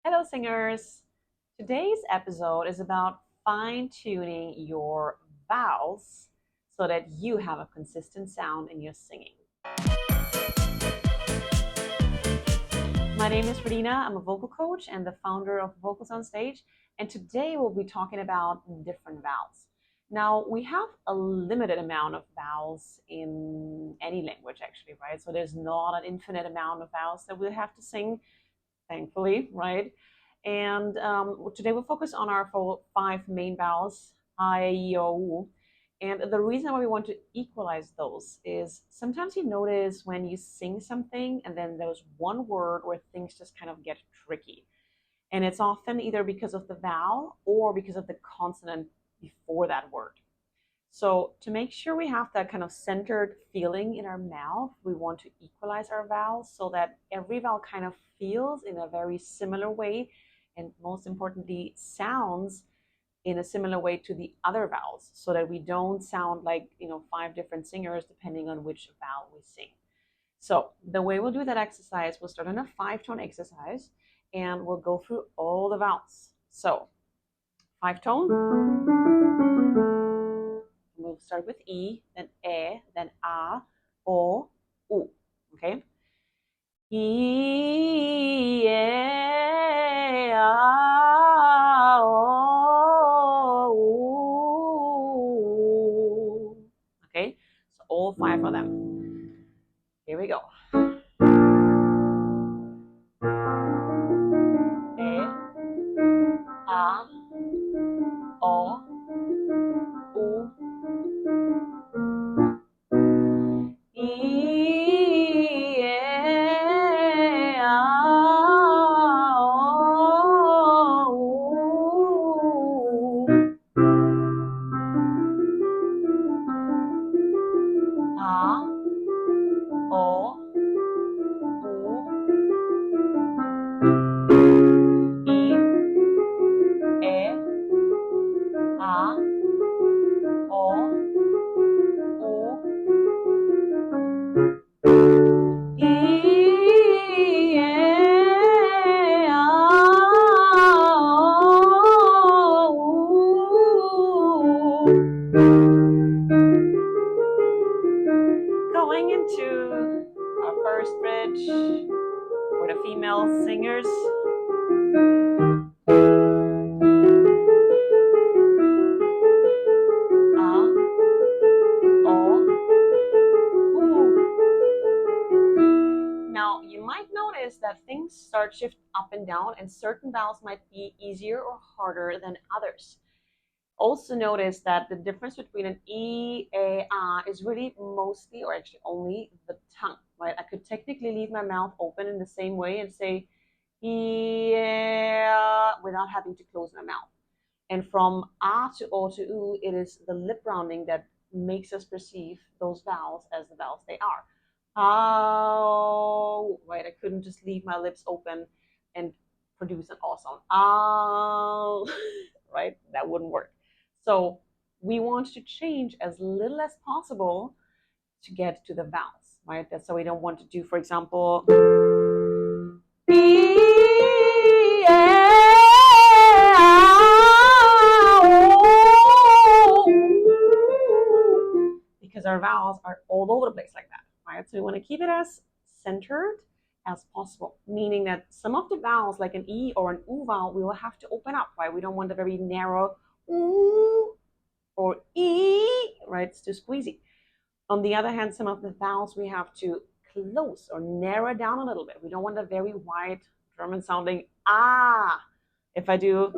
Hello, singers! Today's episode is about fine-tuning your vowels so that you have a consistent sound in your singing. My name is Radina. I'm a vocal coach and the founder of Vocals on Stage, and today we'll be talking about different vowels. Now, we have a limited amount of vowels in any language, actually, right? So there's not an infinite amount of vowels that we'll have to sing, thankfully, right? And today we'll focus on our five main vowels, I, E, O, U. And the reason why we want to equalize those is sometimes you notice when you sing something and then there's one word where things just kind of get tricky. And it's often either because of the vowel or because of the consonant before that word. So to make sure we have that kind of centered feeling in our mouth, we want to equalize our vowels so that every vowel kind of feels in a very similar way, and most importantly, sounds in a similar way to the other vowels, so that we don't sound like, five different singers depending on which vowel we sing. So the way we'll do that exercise, we'll start on a 5-tone exercise and we'll go through all the vowels. So 5-tone. We'll start with E, then E, then A, O, U. Okay? E, A, O, U. Okay? So all 5 of them. Here we go. E, A, O, U. Going into our first bridge for the female singers. Now, you might notice that things start shift up and down, and certain vowels might be easier or harder than others. Also notice that the difference between an E, A, is really mostly, or actually only, the tongue, right? I could technically leave my mouth open in the same way and say yeah without having to close my mouth. And from A to O to U, it is the lip rounding that makes us perceive those vowels as the vowels they are. Oh, right? I couldn't just leave my lips open and produce an O sound. Oh, right? That wouldn't work. So we want to change as little as possible to get to the vowels, right? That's so we don't want to do, for example, because our vowels are all over the place like that, right? So we want to keep it as centered as possible, meaning that some of the vowels, like an E or an U vowel, we will have to open up, right? We don't want a very narrow U or E, right? It's too squeezy. On the other hand, some of the vowels we have to close or narrow down a little bit. We don't want a very wide German sounding ah. If I do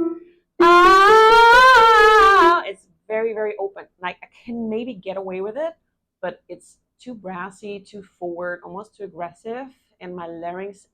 ah, it's very, very open. Like I can maybe get away with it, but it's too brassy, too forward, almost too aggressive, and my larynx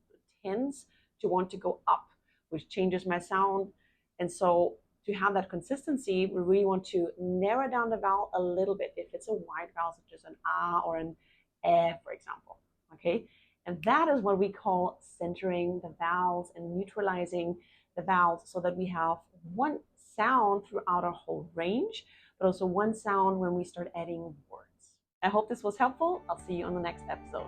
tends to want to go up, which changes my sound. And so to have that consistency, we really want to narrow down the vowel a little bit if it's a wide vowel, such as an ah or an eh, for example. Okay, and that is what we call centering the vowels and neutralizing the vowels so that we have one sound throughout our whole range, but also one sound when we start adding words. I hope this was helpful. I'll see you on the next episode.